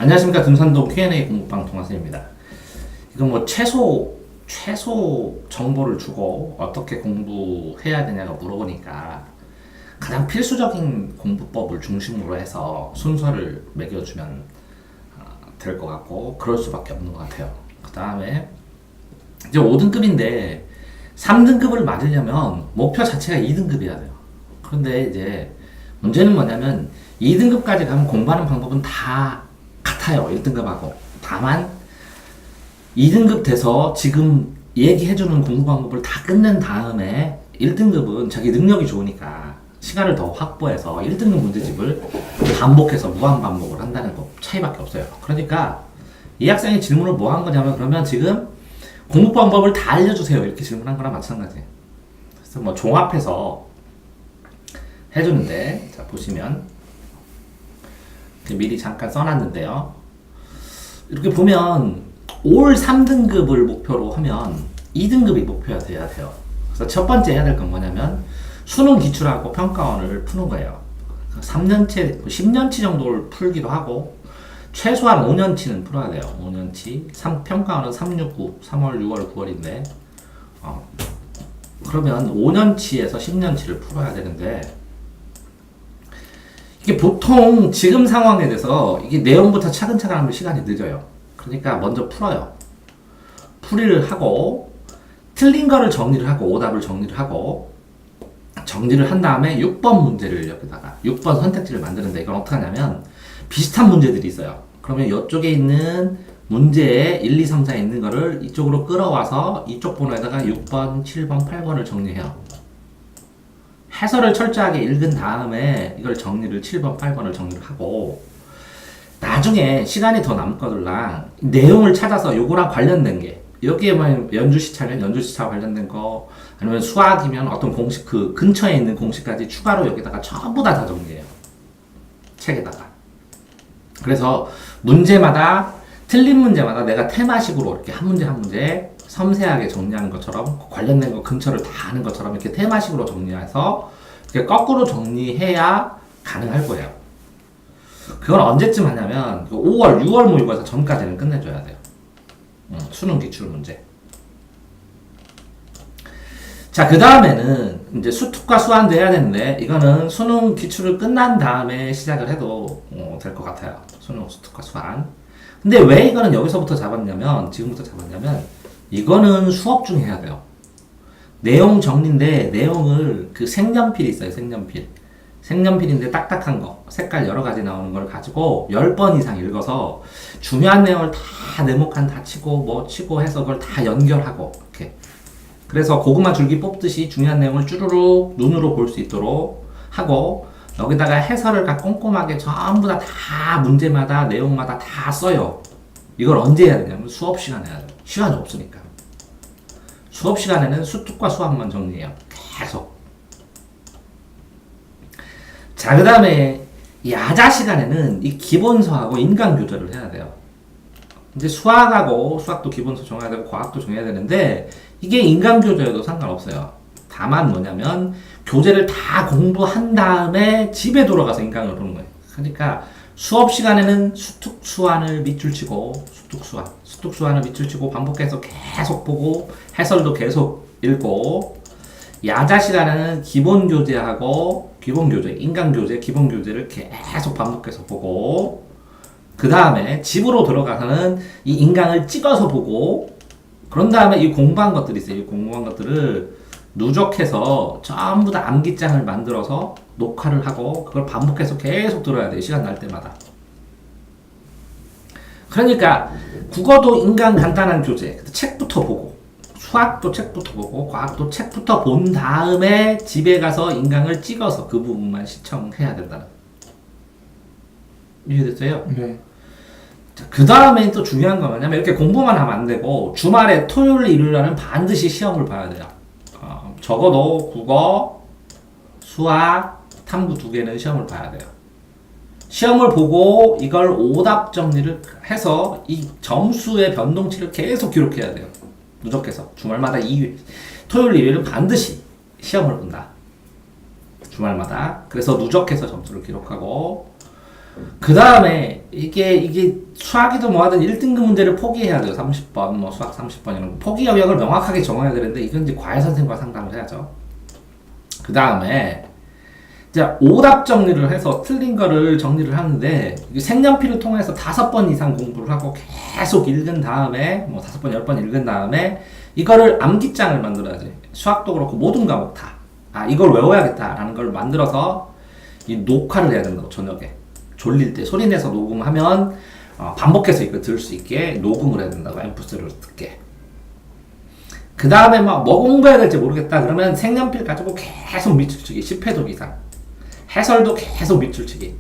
안녕하십니까. 금산동 Q&A 공부방 동아선입니다. 이건 뭐 최소 정보를 주고 어떻게 공부해야 되냐고 물어보니까 가장 필수적인 공부법을 중심으로 해서 순서를 매겨주면 될 것 같고 그럴 수밖에 없는 것 같아요. 그 다음에 이제 5등급인데 3등급을 맞으려면 목표 자체가 2등급이어야 돼요. 그런데 이제 문제는 뭐냐면 2등급까지 가면 공부하는 방법은 다 같아요. 1등급하고. 다만 2등급 돼서 지금 얘기해주는 공부 방법을 다 끝낸 다음에 1등급은 자기 능력이 좋으니까 시간을 더 확보해서 1등급 문제집을 반복해서 무한 반복을 한다는 거 차이밖에 없어요. 그러니까 이 학생이 질문을 뭐 한 거냐면 그러면 지금 공부 방법을 다 알려주세요. 이렇게 질문한 거랑 마찬가지예요. 그래서 뭐 종합해서 해주는데 자 보시면 미리 잠깐 써놨는데요. 이렇게 보면 올 3등급을 목표로 하면 2등급이 목표가 돼야 돼요. 그래서 첫 번째 해야 될 건 뭐냐면 수능 기출하고 평가원을 푸는 거예요. 3년치, 10년치 정도를 풀기도 하고 최소한 5년치는 풀어야 돼요. 5년치. 평가원은 369, 3월, 6월, 9월인데 그러면 5년치에서 10년치를 풀어야 되는데 이게 보통 지금 상황에 대해서 이게 내용부터 차근차근 하면 시간이 늦어요. 그러니까 먼저 풀어요. 풀이를 하고 틀린 거를 정리를 하고 오답을 정리를 하고 정리를 한 다음에 6번 문제를 여기다가 6번 선택지를 만드는데 이건 어떻게 하냐면 비슷한 문제들이 있어요. 그러면 이쪽에 있는 문제에 1, 2, 3, 4에 있는 거를 이쪽으로 끌어와서 이쪽 번호에다가 6번, 7번, 8번을 정리해요. 해설을 철저하게 읽은 다음에 이걸 정리를 7번, 8번을 정리를 하고 나중에 시간이 더 남거들랑 내용을 찾아서 요거랑 관련된 게 여기에 뭐 연주시차면 연주시차 관련된 거 아니면 수학이면 어떤 공식 그 근처에 있는 공식까지 추가로 여기다가 전부 다 정리해요. 책에다가. 그래서 문제마다 틀린 문제마다 내가 테마식으로 이렇게 한 문제 한 문제 섬세하게 정리하는 것처럼 관련된 거 근처를 다 아는 것처럼 이렇게 테마식으로 정리해서 이렇게 거꾸로 정리해야 가능할 거예요. 그건 언제쯤 하냐면 5월, 6월 모의고사 전까지는 끝내줘야 돼요. 수능 기출 문제. 자, 그 다음에는 이제 수특과 수한도 해야 되는데 이거는 수능 기출을 끝난 다음에 시작을 해도 될 것 같아요. 수능 수특과 수한. 근데 왜 이거는 여기서부터 잡았냐면 지금부터 잡았냐면 이거는 수업 중에 해야 돼요. 내용 정리인데 내용을 그 색연필이 있어요. 색연필인데 딱딱한 거 색깔 여러 가지 나오는 걸 가지고 10번 이상 읽어서 중요한 내용을 다 네모칸 다 치고 뭐 치고 해서 그걸 다 연결하고 이렇게 그래서 고구마 줄기 뽑듯이 중요한 내용을 쭈루룩 눈으로 볼 수 있도록 하고 여기다가 해설을 다 꼼꼼하게 전부 다 문제마다 내용마다 다 써요. 이걸 언제 해야 되냐면 수업 시간에 해야 돼요. 시간이 없으니까. 수업 시간에는 수특과 수학만 정리해요. 계속. 자, 그 다음에 야자 시간에는 이 기본서하고 인강 교재를 해야 돼요. 이제 수학도 기본서 정해야 되고 과학도 정해야 되는데 이게 인강 교재여도 상관없어요. 다만 뭐냐면 교재를 다 공부한 다음에 집에 돌아가서 인강을 보는 거예요. 그러니까 수업 시간에는 수특수한을 밑줄 치고 수특수한을 밑줄 치고 반복해서 계속 보고 해설도 계속 읽고 야자 시간에는 인강교재, 기본교재를 계속 반복해서 보고 그 다음에 집으로 들어가서는 이 인강을 찍어서 보고 그런 다음에 이 공부한 것들이 있어요. 이 공부한 것들을 누적해서 전부 다 암기장을 만들어서 녹화를 하고 그걸 반복해서 계속 들어야 돼요. 시간 날 때마다. 그러니까 국어도 인강 간단한 교재 책부터 보고 수학도 책부터 보고 과학도 책부터 본 다음에 집에 가서 인강을 찍어서 그 부분만 시청해야 된다는 이해됐어요? 네. 그 다음에 또 중요한 건 뭐냐면 이렇게 공부만 하면 안 되고 주말에 토요일 일요일날은 반드시 시험을 봐야 돼요. 적어도 국어, 수학, 탐구 2개는 시험을 봐야 돼요. 시험을 보고 이걸 오답 정리를 해서 이 점수의 변동치를 계속 기록해야 돼요. 누적해서 주말마다 토요일 일요일은 반드시 시험을 본다. 주말마다. 그래서 누적해서 점수를 기록하고 그 다음에 이게 수학이든 뭐하든 1등급 문제를 포기해야 돼요. 30번, 뭐 수학 30번 이런 거. 포기 영역을 명확하게 정해야 되는데 이건 이제 과외 선생님과 상담을 해야죠. 그 다음에 이제 오답 정리를 해서 틀린 거를 정리를 하는데 색연필을 통해서 5번 이상 공부를 하고 계속 읽은 다음에 뭐 5번, 10번 읽은 다음에 이거를 암기장을 만들어야지. 수학도 그렇고 모든 과목 다. 아, 이걸 외워야겠다라는 걸 만들어서 이 녹화를 해야 된다고, 저녁에. 졸릴 때 소리 내서 녹음하면 반복해서 이거 들을 수 있게 녹음을 해야 된다고, MP3로 듣게. 그 다음에 뭐 공부해야 될지 모르겠다 그러면 색연필 가지고 계속 밑줄치기 10회독 이상. 해설도 계속 밑줄치기.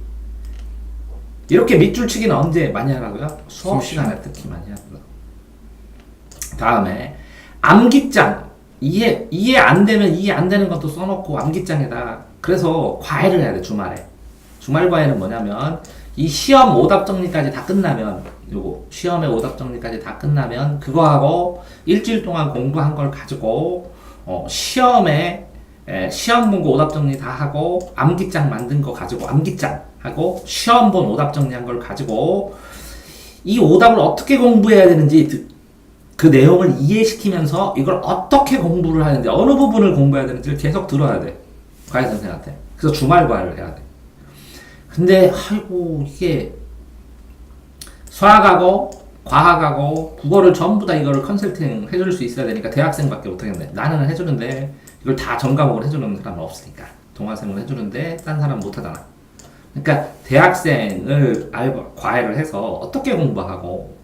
이렇게 밑줄치기는 언제 많이 하라고요? 수업 시간에 특히 많이 하고요. 다음에 암기장. 이해 안 되면 이해 안 되는 것도 써놓고 암기장에다. 그래서 과외를 해야 돼, 주말에. 주말 과외는 뭐냐면 이 시험 오답 정리까지 다 끝나면, 요거 시험의 오답 정리까지 다 끝나면 그거하고 일주일 동안 공부한 걸 가지고 시험에 시험 본거 오답 정리 다 하고 암기장 만든 거 가지고 암기장 하고 시험 본 오답 정리한 걸 가지고 이 오답을 어떻게 공부해야 되는지 그 내용을 이해시키면서 이걸 어떻게 공부를 하는지, 어느 부분을 공부해야 되는지를 계속 들어야 돼, 과외 선생한테. 그래서 주말 과외를 해야 돼. 근데 아이고 이게 수학하고 과학하고 국어를 전부 다 이거를 컨설팅 해줄 수 있어야 되니까 대학생밖에 못하겠네. 나는 해주는데 이걸 다 전과목을 해주는 사람은 없으니까. 동화생을 해주는데 딴 사람 못하잖아. 그러니까 대학생을 과외를 해서 어떻게 공부하고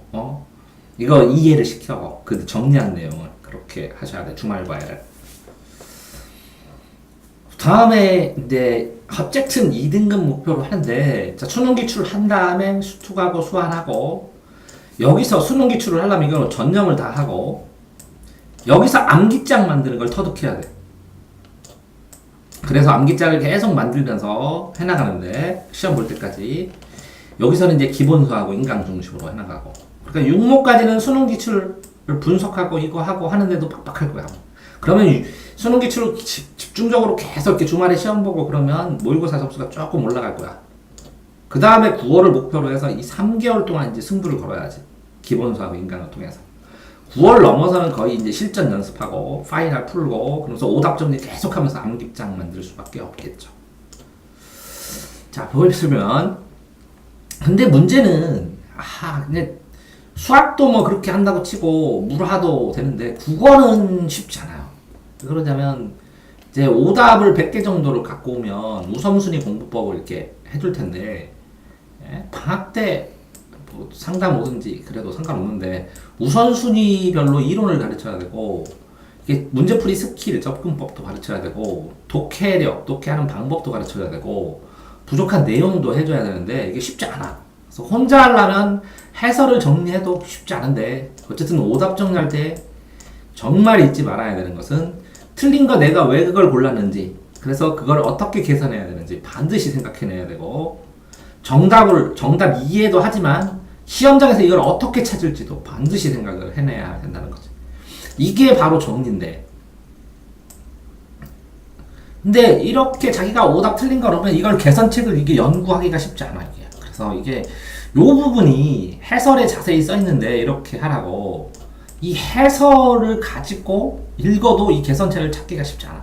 이거 이해를 시켜고 그 정리한 내용을 그렇게 하셔야 돼, 주말 과외를. 다음에 이제 어쨌든 2등급 목표로 하는데, 자, 수능 기출을 한 다음에 수특하고 수한하고, 여기서 수능 기출을 하려면 이건 전형을 다 하고, 여기서 암기장 만드는 걸 터득해야 돼. 그래서 암기장을 계속 만들면서 해나가는데, 시험 볼 때까지 여기서는 이제 기본수하고 인강 중심으로 해나가고, 그러니까 6모까지는 수능 기출을 분석하고 이거 하고 하는데도 빡빡할 거야. 그러면 수능 기출을 집중적으로 계속 이렇게 주말에 시험 보고 그러면 모의고사 점수가 조금 올라갈 거야. 그 다음에 9월을 목표로 해서 이 3개월 동안 이제 승부를 걸어야지. 기본수하고 인강을 통해서. 9월 넘어서는 거의 이제 실전 연습하고 파이널 풀고 그러면서 오답 정리 계속 하면서 암기장 만들 수밖에 없겠죠. 자, 보시면 근데 문제는 근데 수학도 뭐 그렇게 한다고 치고 물하도 되는데 국어는 쉽지 않아요. 왜 그러냐면 이제 오답을 100개 정도를 갖고 오면 우선순위 공부법을 이렇게 해줄 텐데, 방학 때 뭐 상담 오든지 그래도 상관없는데 우선순위별로 이론을 가르쳐야 되고, 이게 문제풀이 스킬, 접근법도 가르쳐야 되고, 독해력, 독해하는 방법도 가르쳐야 되고, 부족한 내용도 해줘야 되는데 이게 쉽지 않아. 그래서 혼자 하려면 해설을 정리해도 쉽지 않은데, 어쨌든 오답 정리할 때 정말 잊지 말아야 되는 것은 틀린 거 내가 왜 그걸 골랐는지, 그래서 그걸 어떻게 개선해야 되는지 반드시 생각해내야 되고, 정답 이해도 하지만 시험장에서 이걸 어떻게 찾을지도 반드시 생각을 해내야 된다는 거지. 이게 바로 정리인데, 근데 이렇게 자기가 오답 틀린 거 그러면 이걸 개선책을 이게 연구하기가 쉽지 않아, 이게. 그래서 이게 요 부분이 해설에 자세히 써 있는데 이렇게 하라고, 이 해설을 가지고 읽어도 이 개선책을 찾기가 쉽지 않아.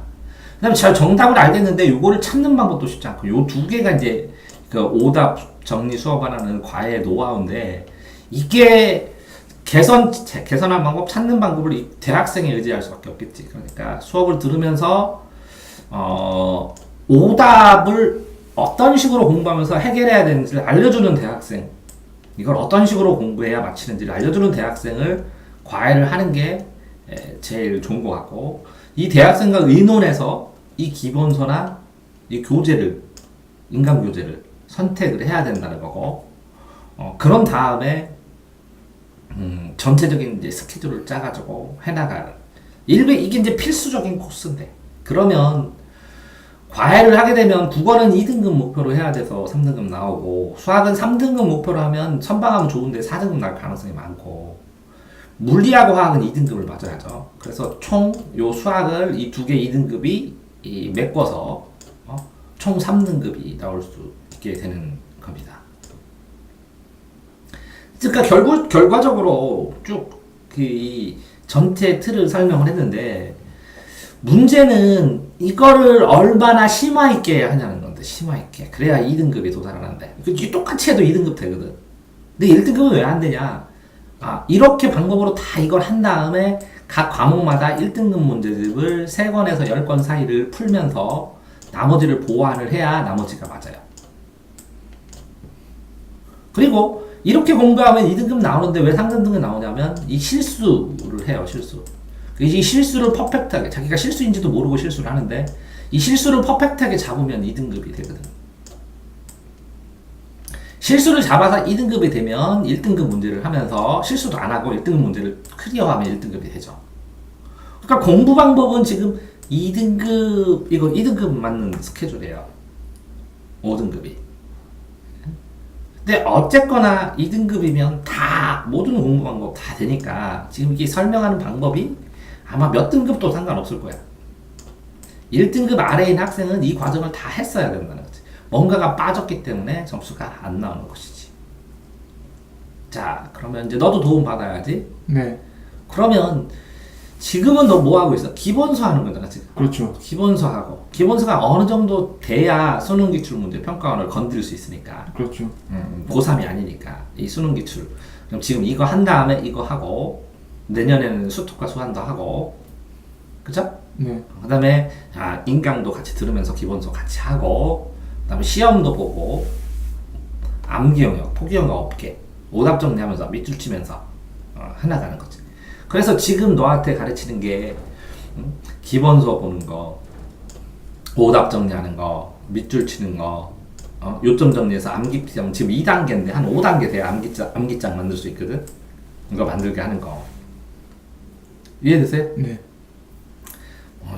그 다음에 잘 정답을 알겠는데 요거를 찾는 방법도 쉽지 않고, 요 두 개가 이제 그 오답 정리 수업하는 과외의 노하우인데, 이게 개선한 방법, 찾는 방법을 이 대학생에 의지할 수밖에 없겠지. 그러니까 수업을 들으면서 오답을 어떤 식으로 공부하면서 해결해야 되는지를 알려주는 대학생, 이걸 어떤 식으로 공부해야 맞히는지를 알려주는 대학생을 과외를 하는 게 제일 좋은 것 같고, 이 대학생과 의논해서 이 기본서나 이 교재를, 인강 교재를 선택을 해야 된다는 거고, 그런 다음에 전체적인 이제 스케줄을 짜가지고 해나가는, 이게 이제 필수적인 코스인데, 그러면 과외를 하게 되면 국어는 2등급 목표로 해야 돼서 3등급 나오고, 수학은 3등급 목표로 하면 선방하면 좋은데 4등급 날 가능성이 많고, 물리하고 화학은 2등급을 맞아야죠. 그래서 총 요 수학을 이 두 개 2등급이 메꿔서 총 3등급이 나올 수 있게 되는 겁니다. 그러니까 결과적으로 쭉 그 전체 틀을 설명을 했는데 문제는 이거를 얼마나 심화 있게 하냐는 건데 심화 있게 그래야 2등급에 도달하는데 똑같이 해도 2등급 되거든. 근데 1등급은 왜 안 되냐? 이렇게 방법으로 다 이걸 한 다음에 각 과목마다 1등급 문제집을 3권에서 10권 사이를 풀면서 나머지를 보완을 해야 나머지가 맞아요. 그리고 이렇게 공부하면 2등급 나오는데 왜 3등급 나오냐면 이 실수를 해요. 실수. 이 실수를 퍼펙트하게 자기가 실수인지도 모르고 실수를 하는데 이 실수를 퍼펙트하게 잡으면 2등급이 되거든. 실수를 잡아서 2등급이 되면 1등급 문제를 하면서 실수도 안 하고 1등급 문제를 클리어하면 1등급이 되죠. 그러니까 공부 방법은 지금 2등급 이거 2등급 맞는 스케줄이에요. 5등급이. 근데 어쨌거나 2등급이면 다 모든 공부 방법 다 되니까 지금 이게 설명하는 방법이 아마 몇 등급도 상관없을 거야. 1등급 아래인 학생은 이 과정을 다 했어야 된다는 거지. 뭔가가 빠졌기 때문에 점수가 안 나오는 것이지. 자, 그러면 이제 너도 도움 받아야지. 네. 그러면 지금은 너 뭐 하고 있어? 기본서 하는 거잖아, 지금. 그렇죠. 기본서 하고. 기본서가 어느 정도 돼야 수능 기출 문제 평가원을 건드릴 수 있으니까. 그렇죠. 고3이 아니니까. 이 수능 기출. 그럼 지금 이거 한 다음에 이거 하고, 내년에는 수특과 수한도 하고, 그죠? 네. 그 다음에, 인강도 같이 들으면서 기본서 같이 하고, 그 다음에 시험도 보고, 암기 영역, 포기 영역 없게, 오답 정리하면서 밑줄 치면서, 해나가는 거지. 그래서 지금 너한테 가르치는 게, 기본서 보는 거, 오답 정리하는 거, 밑줄 치는 거, 요점 정리해서 암기장, 지금 2단계인데, 한 5단계 돼야 암기장 만들 수 있거든? 이거 만들게 하는 거. 이해되세요? 네.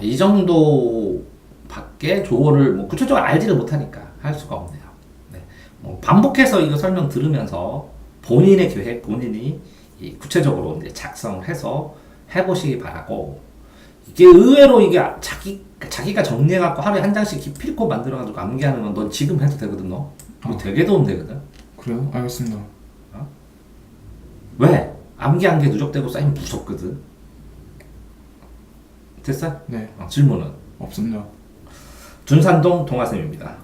이 정도 밖에 조언을 뭐 구체적으로 알지를 못하니까 할 수가 없네요. 네. 반복해서 이거 설명 들으면서 본인의 계획, 본인이 구체적으로 이제 작성을 해서 해보시기 바라고, 이게 의외로 이게 자기가 정리해갖고 하루에 한 장씩 기필코 만들어가지고 암기하는 건 넌 지금 해도 되거든, 너. 이거 되게 도움 되거든. 그래요? 알겠습니다. 왜? 암기한 게 누적되고 쌓이면 무섭거든. 됐어? 네. 질문은? 없습니다. 준산동 동아쌤입니다.